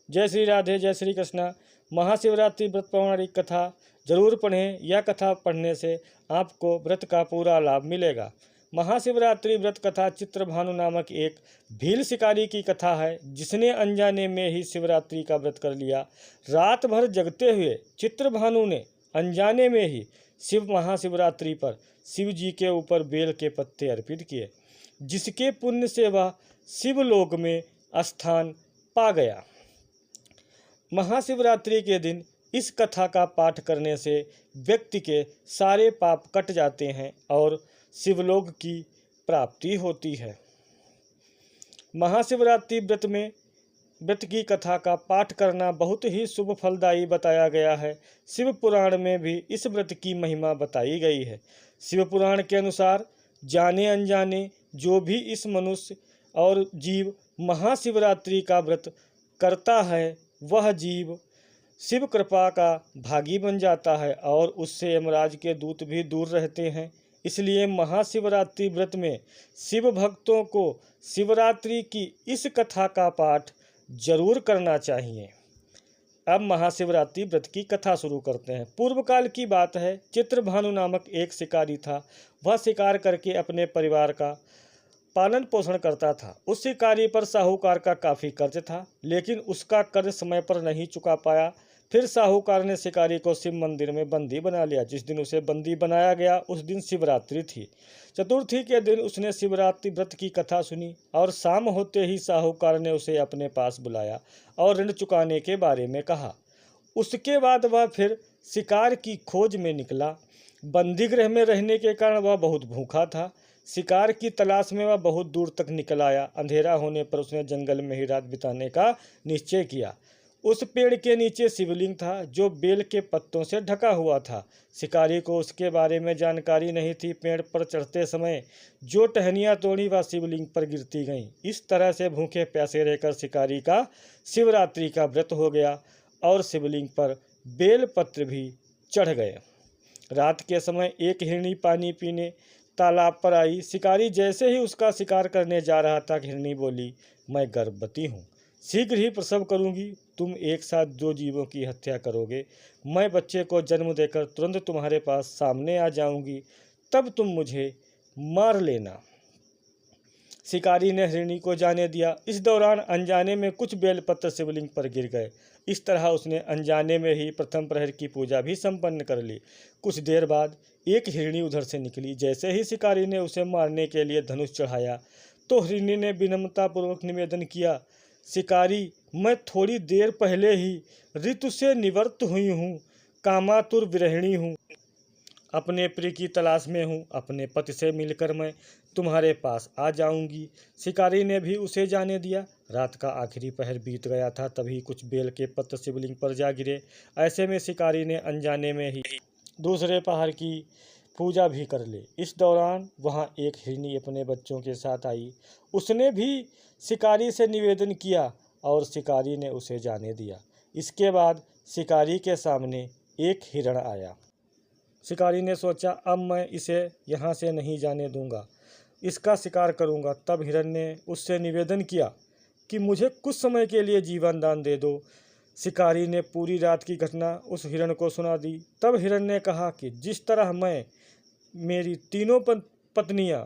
जय श्री राधे, जय श्री कृष्णा। महाशिवरात्रि व्रत पौराणिक कथा जरूर पढ़ें। यह कथा पढ़ने से आपको व्रत का पूरा लाभ मिलेगा। महाशिवरात्रि व्रत कथा चित्रभानु नामक एक भील शिकारी की कथा है, जिसने अनजाने में ही शिवरात्रि का व्रत कर लिया। रात भर जगते हुए चित्रभानु ने अनजाने में ही शिव महाशिवरात्रि पर शिव जी के ऊपर बेल के पत्ते अर्पित किए, जिसके पुण्य से वह शिवलोक में स्थान पा गया। महाशिवरात्रि के दिन इस कथा का पाठ करने से व्यक्ति के सारे पाप कट जाते हैं और शिवलोक की प्राप्ति होती है। महाशिवरात्रि व्रत की कथा का पाठ करना बहुत ही शुभ फलदायी बताया गया है। शिव पुराण में भी इस व्रत की महिमा बताई गई है। शिव पुराण के अनुसार जाने अनजाने जो भी इस मनुष्य और जीव महाशिवरात्रि का व्रत करता है, वह जीव शिव कृपा का भागी बन जाता है और उससे यमराज के दूत भी दूर रहते हैं। इसलिए महाशिवरात्रि व्रत में शिव भक्तों को शिवरात्रि की इस कथा का पाठ जरूर करना चाहिए। अब महाशिवरात्रि व्रत की कथा शुरू करते हैं। पूर्व काल की बात है, चित्रभानु नामक एक शिकारी था। वह शिकार करके अपने परिवार का पालन पोषण करता था। उस शिकारी पर साहूकार का काफ़ी कर्ज था, लेकिन उसका कर्ज समय पर नहीं चुका पाया। फिर साहूकार ने शिकारी को शिव मंदिर में बंदी बना लिया। जिस दिन उसे बंदी बनाया गया उस दिन शिवरात्रि थी। चतुर्थी के दिन उसने शिवरात्रि व्रत की कथा सुनी और शाम होते ही साहूकार ने उसे अपने पास बुलाया और ऋण चुकाने के बारे में कहा। उसके बाद वह फिर शिकार की खोज में निकला। बंदीगृह में रहने के कारण वह बहुत भूखा था। शिकार की तलाश में वह बहुत दूर तक निकल आया। अंधेरा होने पर उसने जंगल में ही रात बिताने का निश्चय किया। उस पेड़ के नीचे शिवलिंग था जो बेल के पत्तों से ढका हुआ था। शिकारी को उसके बारे में जानकारी नहीं थी। पेड़ पर चढ़ते समय जो टहनियाँ तोड़ी वह शिवलिंग पर गिरती गईं। इस तरह से भूखे प्यासे रहकर शिकारी का शिवरात्रि का व्रत हो गया और शिवलिंग पर बेल पत्र भी चढ़ गए। रात के समय एक हिरनी पानी पीने तालाब पर आई। शिकारी जैसे ही उसका शिकार करने जा रहा था, हिरनी बोली, मैं गर्भवती हूँ, शीघ्र ही प्रसव करूँगी। तुम एक साथ 2 जीवों की हत्या करोगे। मैं बच्चे को जन्म देकर तुरंत तुम्हारे पास सामने आ जाऊँगी, तब तुम मुझे मार लेना। शिकारी ने हिरनी को जाने दिया। इस दौरान अनजाने में कुछ बेलपत्र शिवलिंग पर गिर गए। इस तरह उसने अनजाने में ही प्रथम प्रहर की पूजा भी संपन्न कर ली। कुछ देर बाद एक हिरनी उधर से निकली। जैसे ही शिकारी ने उसे मारने के लिए धनुष चढ़ाया तो हिरनी ने विनम्रतापूर्वक निवेदन किया, शिकारी, मैं थोड़ी देर पहले ही ऋतु से निवृत्त हुई हूँ, कामातुर विरहिणी हूँ, अपने प्रिय की तलाश में हूँ। अपने पति से मिलकर मैं तुम्हारे पास आ जाऊंगी। शिकारी ने भी उसे जाने दिया। रात का आखिरी पहर बीत गया था, तभी कुछ बेल के पत्ते शिवलिंग पर जा गिरे। ऐसे में शिकारी ने अनजाने में ही दूसरे पहर की पूजा भी कर ली। इस दौरान वहाँ एक हिरनी अपने बच्चों के साथ आई। उसने भी शिकारी से निवेदन किया और शिकारी ने उसे जाने दिया। इसके बाद शिकारी के सामने एक हिरण आया। शिकारी ने सोचा, अब मैं इसे यहाँ से नहीं जाने दूंगा, इसका शिकार करूंगा। तब हिरण ने उससे निवेदन किया कि मुझे कुछ समय के लिए जीवन दान दे दो। शिकारी ने पूरी रात की घटना उस हिरण को सुना दी। तब हिरण ने कहा कि जिस तरह मेरी तीनों पत्नियां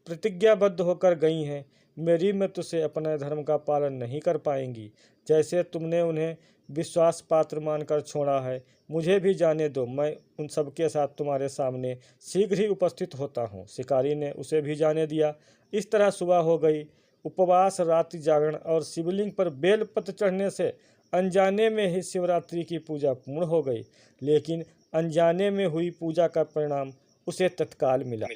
प्रतिज्ञाबद्ध होकर गई हैं, मेरी मृत्यु से अपने धर्म का पालन नहीं कर पाएंगी। जैसे तुमने उन्हें विश्वास पात्र मानकर छोड़ा है, मुझे भी जाने दो। मैं उन सबके साथ तुम्हारे सामने शीघ्र ही उपस्थित होता हूँ। शिकारी ने उसे भी जाने दिया। इस तरह सुबह हो गई। उपवास, रात्रि जागरण और शिवलिंग पर बेलपत्र चढ़ने से अनजाने में ही शिवरात्रि की पूजा पूर्ण हो गई। लेकिन अनजाने में हुई पूजा का परिणाम उसे तत्काल मिला।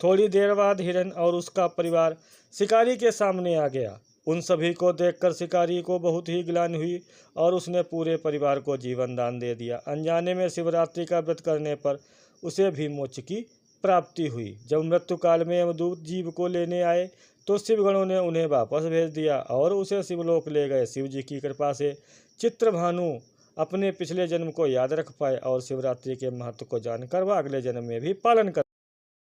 थोड़ी देर बाद हिरण और उसका परिवार शिकारी के सामने आ गया। उन सभी को देखकर शिकारी को बहुत ही ग्लानि हुई और उसने पूरे परिवार को जीवन दान दे दिया। अनजाने में शिवरात्रि का व्रत करने पर उसे भी मोक्ष की प्राप्ति हुई। जब मृत्यु काल में यमदूत जीव को लेने आए तो शिवगणों ने उन्हें वापस भेज दिया और उसे शिवलोक ले गए। शिव जी की कृपा से चित्रभानु अपने पिछले जन्म को याद रख पाए और शिवरात्रि के महत्व को जानकर वह अगले जन्म में भी पालन कर